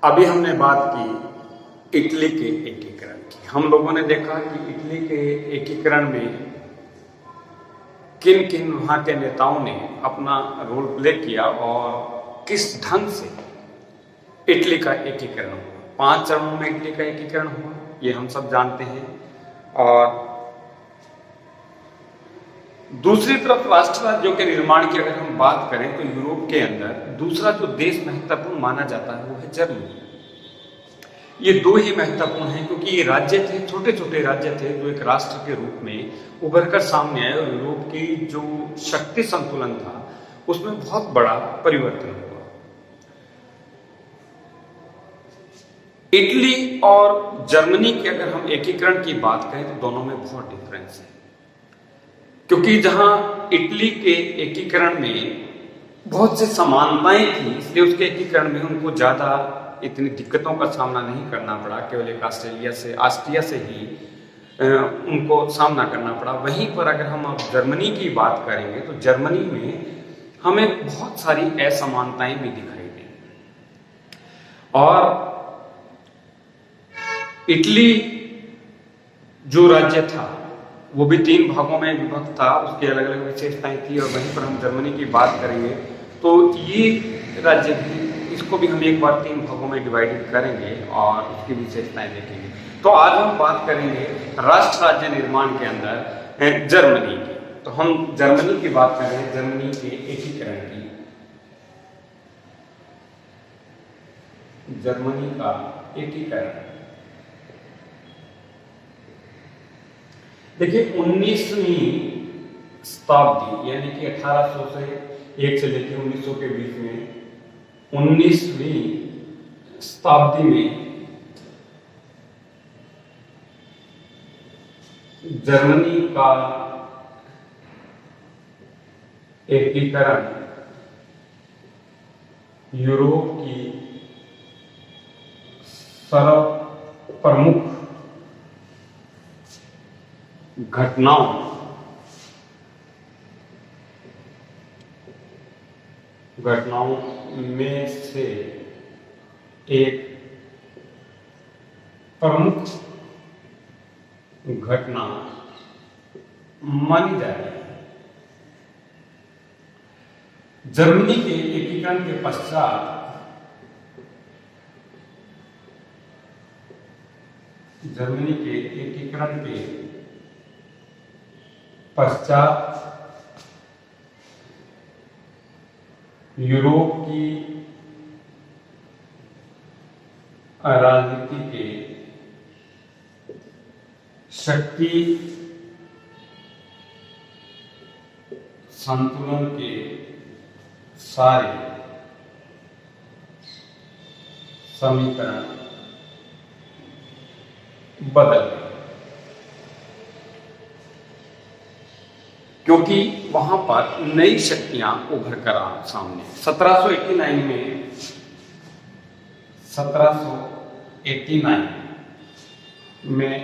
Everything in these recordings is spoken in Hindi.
अभी हमने बात की इटली के एकीकरण की। हम लोगों ने देखा कि इटली के एकीकरण में किन किन वहाँ के नेताओं ने अपना रोल प्ले किया और किस ढंग से इटली का एकीकरण हुआ। 5 चरणों में इटली का एकीकरण हुआ, ये हम सब जानते हैं। और दूसरी तरफ राष्ट्र राज्यों के निर्माण की अगर हम बात करें तो यूरोप के अंदर दूसरा जो देश महत्वपूर्ण माना जाता है वो है जर्मनी। ये दो ही महत्वपूर्ण हैं क्योंकि ये राज्य थे, छोटे छोटे राज्य थे जो एक राष्ट्र के रूप में उभर कर सामने आए और यूरोप की जो शक्ति संतुलन था उसमें बहुत बड़ा परिवर्तन हुआ। इटली और जर्मनी के अगर हम एकीकरण की बात करें तो दोनों में बहुत डिफरेंस है, क्योंकि जहां इटली के एकीकरण में बहुत से समानताएं थी इसलिए उसके एकीकरण में उनको ज्यादा इतनी दिक्कतों का सामना नहीं करना पड़ा। केवल एक ऑस्ट्रिया से ही उनको सामना करना पड़ा। वहीं पर अगर हम अब जर्मनी की बात करेंगे तो जर्मनी में हमें बहुत सारी असमानताएं भी दिखाई दी। और इटली जो राज्य था वो भी 3 भागों में विभक्त था, उसकी अलग अलग विशेषताएं थी। और वहीं पर हम जर्मनी की बात करेंगे तो ये राज्य भी, इसको भी हम एक बार 3 भागों में डिवाइडेड करेंगे और उसकी विशेषताएं देखेंगे। तो आज हम बात करेंगे राष्ट्र राज्य निर्माण के अंदर जर्मनी की। तो हम जर्मनी की बात कर रहे हैं, जर्मनी के एकीकरण की। जर्मनी का एकीकरण देखिए 19वीं शताब्दी यानी कि 1800 से 1 से लेकर 1900 के बीच में 19वीं शताब्दी में जर्मनी का एकीकरण यूरोप की सर्वप्रमुख घटनाओं में से एक प्रमुख घटना मानी जा रही है। जर्मनी के एकीकरण के पश्चात यूरोप की राजनीति के शक्ति संतुलन के सारे समीकरण बदल गए, क्योंकि वहां पर नई शक्तियां उभर कर सामने 1789 में 1789 में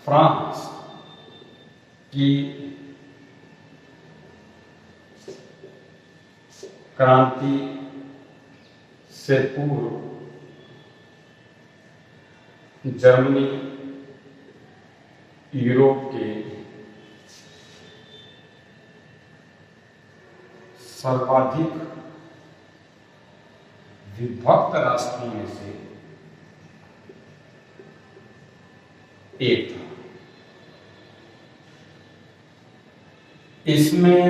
फ्रांस की क्रांति से पूर्व जर्मनी यूरोप के सर्वाधिक विभक्त राष्ट्रों में से एक था। इसमें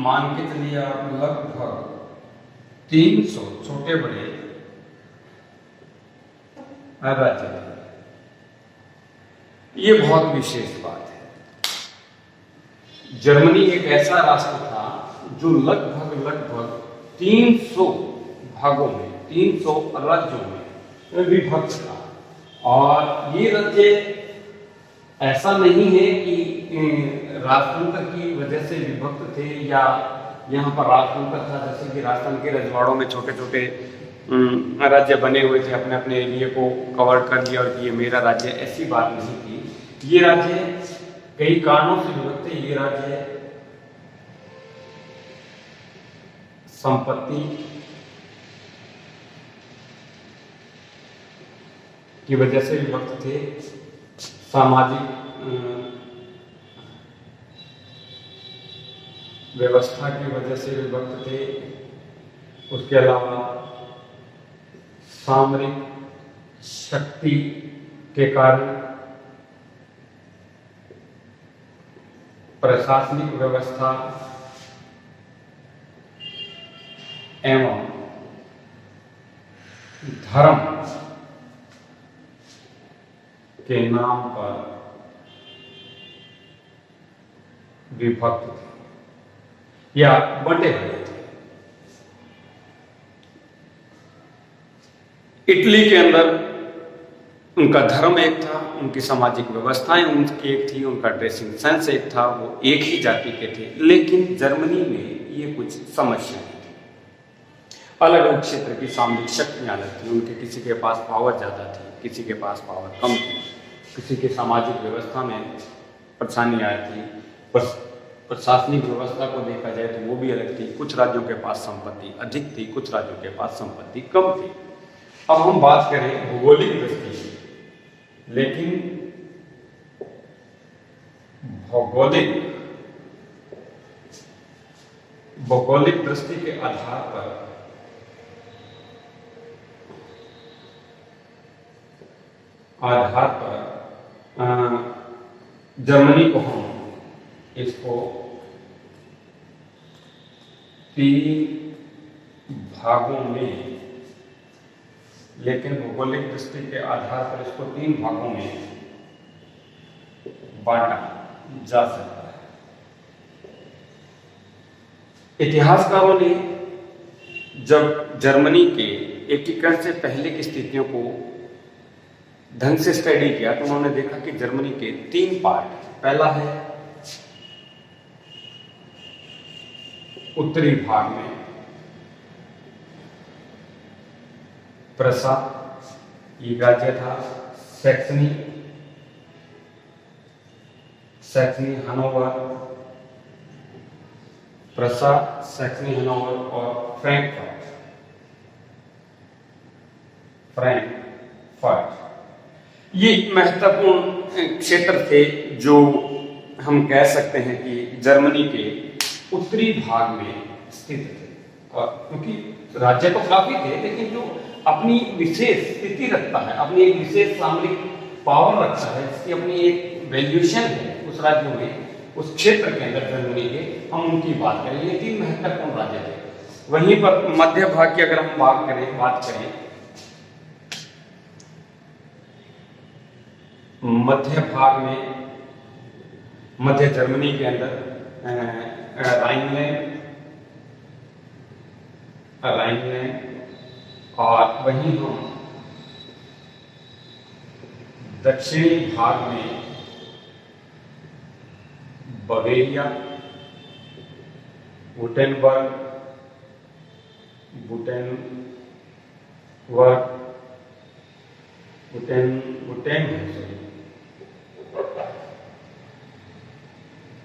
मान के चलिए आप लगभग 300 छोटे बड़े राज्य थे। ये बहुत विशेष बात है। जर्मनी एक ऐसा राष्ट्र था जो लगभग 300 भागों में 300 राज्यों में विभक्त था। और ये राज्य ऐसा नहीं है कि राजतंत्र की वजह से विभक्त थे या यहाँ पर राजतंत्र था, जैसे कि राजस्थान के रजवाड़ों में छोटे छोटे राज्य बने हुए थे, अपने अपने एरिया को कवर कर लिया और ये मेरा राज्य, ऐसी बात नहीं थी। ये राज्य कई कारणों से विभक्त है। ये राज्य संपत्ति की वजह से विभक्त थे, सामाजिक व्यवस्था की वजह से विभक्त थे, उसके अलावा सामरिक शक्ति के कारण, प्रशासनिक व्यवस्था एवं धर्म के नाम पर विभक्त थे या बंटे हुए थे। इटली के अंदर उनका धर्म एक था, उनकी सामाजिक व्यवस्थाएं उनकी एक थी, उनका ड्रेसिंग सेंस एक था, वो एक ही जाति के थे। लेकिन जर्मनी में ये कुछ समस्याएं थी, अलग अलग क्षेत्र की सामरिक शक्तियां अलग थी, उनके किसी के पास पावर ज्यादा थी, किसी के पास पावर कम थी, किसी के सामाजिक व्यवस्था में परेशानियां थी, प्रशासनिक व्यवस्था को देखा जाए तो वो भी अलग थी। कुछ राज्यों के पास संपत्ति अधिक थी, कुछ राज्यों के पास संपत्ति कम थी। अब हम बात करें भौगोलिक दृष्टि से, लेकिन भौगोलिक दृष्टि के आधार पर जर्मनी को हम इसको 3 भागों में, लेकिन भौगोलिक दृष्टि के आधार पर इसको 3 भागों में बांटा जा सकता है। इतिहासकारों ने जब जर्मनी के एकीकरण से पहले की स्थितियों को ढंग से स्टडी किया तो उन्होंने देखा कि जर्मनी के 3 पार्ट, पहला है उत्तरी भाग में प्रसा, ये राज्य था, सैक्सनी, हनोवर, प्रसा, सैक्सनी, हनोवर और फ्रैंकफर्ट। ये महत्वपूर्ण क्षेत्र थे जो हम कह सकते हैं कि जर्मनी के उत्तरी भाग में स्थित थे। और क्योंकि राज्य तो काफी थे, लेकिन जो अपनी विशेष स्थिति रखता है, अपनी एक विशेष सामरिक पावर रखता है, जिसकी अपनी एक वैल्यूएशन है उस राज्य में, उस क्षेत्र के अंदर जर्मनी के, हम उनकी बात करें। ये 3 महत्वपूर्ण राज्य थे। वहीं पर मध्य भाग की अगर हम बात करें मध्य भाग में, मध्य जर्मनी के अंदर राइनलैंड और वहीं हम दक्षिणी भाग में बवेरिया, वुटेनबर्ग,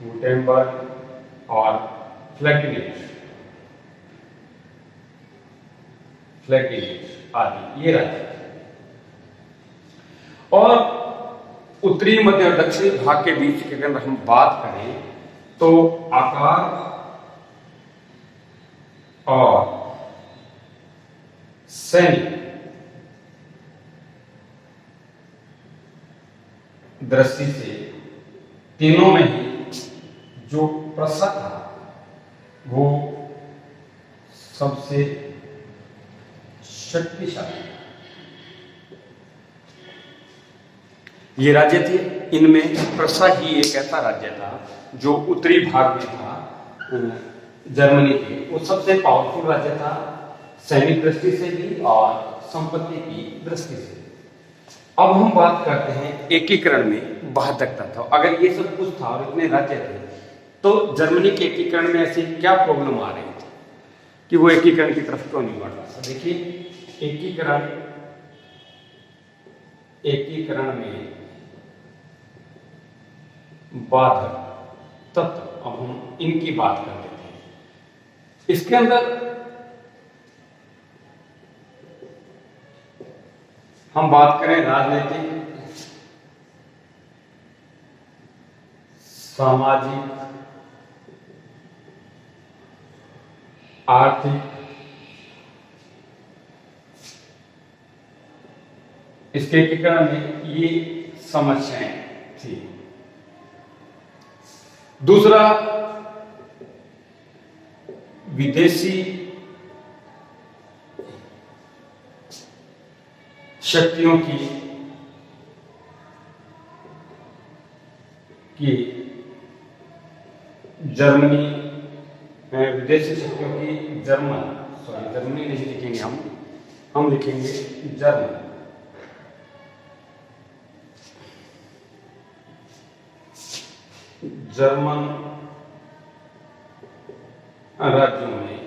वुटेनबर्ग और फ्लैकिनेट आदि ये राज्य। और उत्तरी, मध्य और दक्षिणी भाग के बीच की अगर हम बात करें तो आकार और सैनिक दृष्टि से तीनों में ही जो प्रसा था वो सबसे शक्तिशाली ये राज्य थे। इनमें प्रसा ही एक ऐसा राज्य था जो उत्तरी भाग में था जर्मनी के, वो सबसे पावरफुल राज्य था, सैनिक दृष्टि से भी और संपत्ति की दृष्टि से। अब हम बात करते हैं एकीकरण में बाधकता था। अगर ये सब कुछ था और इतने राज्य थे तो जर्मनी के एकीकरण में ऐसी क्या प्रॉब्लम आ रही थी कि वो एकीकरण की तरफ क्यों नहीं बढ़ रहा था? देखिए, एकीकरण में बाधक तत्व। अब हम इनकी बात कर लेते हैं। इसके अंदर हम बात करें राजनीतिक, सामाजिक, आर्थिक, इसके एकीकरण में ये समस्याएं थी। दूसरा, विदेशी शक्तियों की जर्मनी, विदेशी शक्तियों की जर्मनी नहीं लिखेंगे हम लिखेंगे जर्मन। जर्मन राज्यों में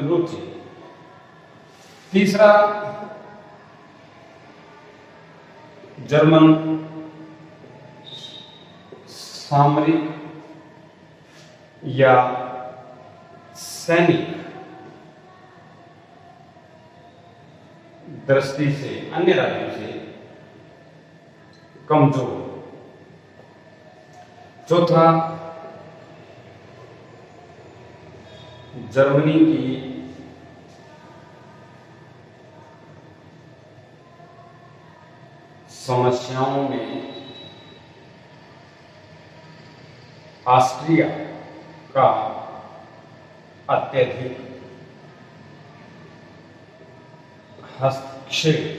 रुचि। तीसरा, जर्मन सामरिक या सैनिक दृष्टि से अन्य राज्यों से कमजोर। चौथा, जर्मनी की समस्याओं में ऑस्ट्रिया का अत्यधिक हस्तक्षेप।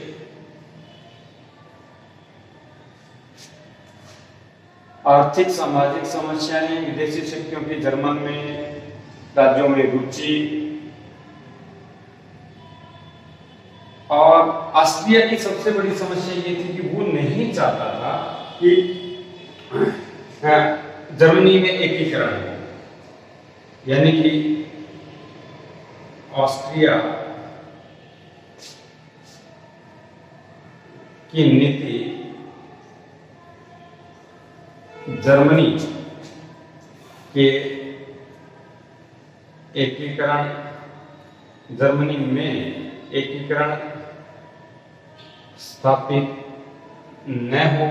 आर्थिक सामाजिक समस्याएं, विदेशी शक्तियों की जर्मन में राज्यों में रुचि, और ऑस्ट्रिया की सबसे बड़ी समस्या ये थी कि वो नहीं चाहता था कि जर्मनी में एकीकरण हो, यानी कि ऑस्ट्रिया की नीति जर्मनी के एकीकरण, जर्मनी में एकीकरण स्थापित न हो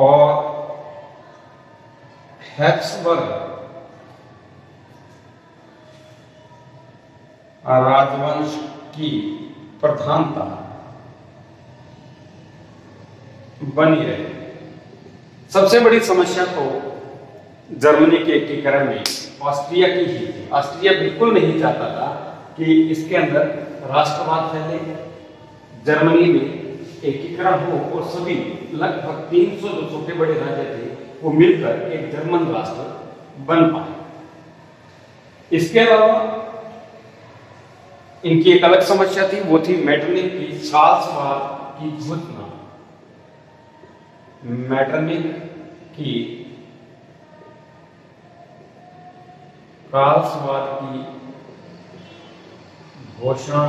और हैब्सबर्ग राजवंश की प्रधानता बनी रहे। सबसे बड़ी समस्या तो जर्मनी के एकीकरण में ऑस्ट्रिया की ही थी। ऑस्ट्रिया बिल्कुल नहीं चाहता था कि इसके अंदर राष्ट्रवाद फैले, जर्मनी में एकीकरण हो और सभी लगभग 300 जो छोटे बड़े राज्य थे वो मिलकर एक जर्मन राष्ट्र बन पाए। इसके अलावा इनकी एक अलग समस्या थी, वो थी मेटरनिख की साल्सवाद की घोषणा। मेटरनिख की साल्सवाद की घोषणा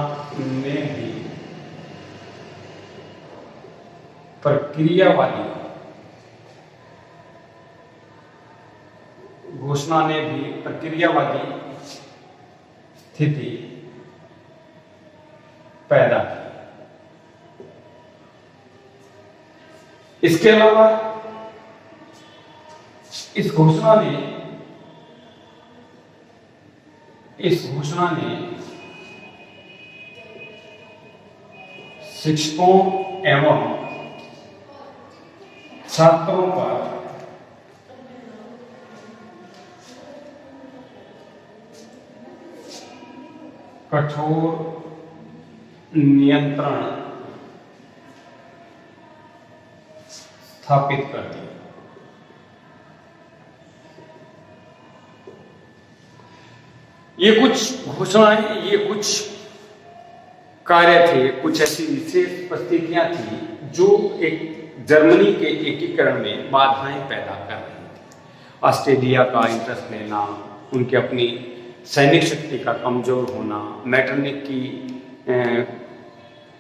ने भी प्रक्रियावादी स्थिति पैदा की। इसके अलावा इस घोषणा ने शिक्षकों एवं छात्रों पर कठोर नियंत्रण स्थापित कर दिया। ये कुछ घोषणाएं, ये कुछ कार्य थे, कुछ ऐसी विशेष परिस्थितियां थी जो एक जर्मनी के एकीकरण में बाधाएं पैदा कर रही थी। ऑस्ट्रेलिया का इंटरेस्ट लेना, उनके अपनी सैनिक शक्ति का कमजोर होना, मेटरनिख की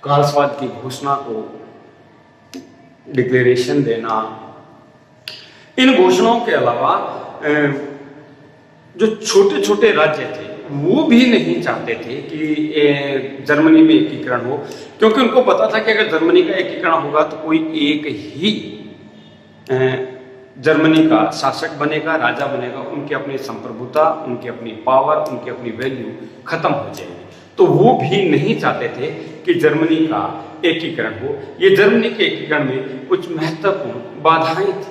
कालसवाद की घोषणा को डिक्लेरेशन देना, इन घोषणाओं के अलावा जो छोटे छोटे राज्य थे वो भी नहीं चाहते थे कि जर्मनी में एकीकरण हो, क्योंकि उनको पता था कि अगर जर्मनी का एकीकरण होगा तो कोई एक ही जर्मनी का शासक बनेगा, राजा बनेगा, उनकी अपनी संप्रभुता, उनकी अपनी पावर, उनकी अपनी वैल्यू खत्म हो जाएगी। तो वो भी नहीं चाहते थे कि जर्मनी का एकीकरण हो। ये जर्मनी के एकीकरण में कुछ महत्वपूर्ण बाधाएं थी।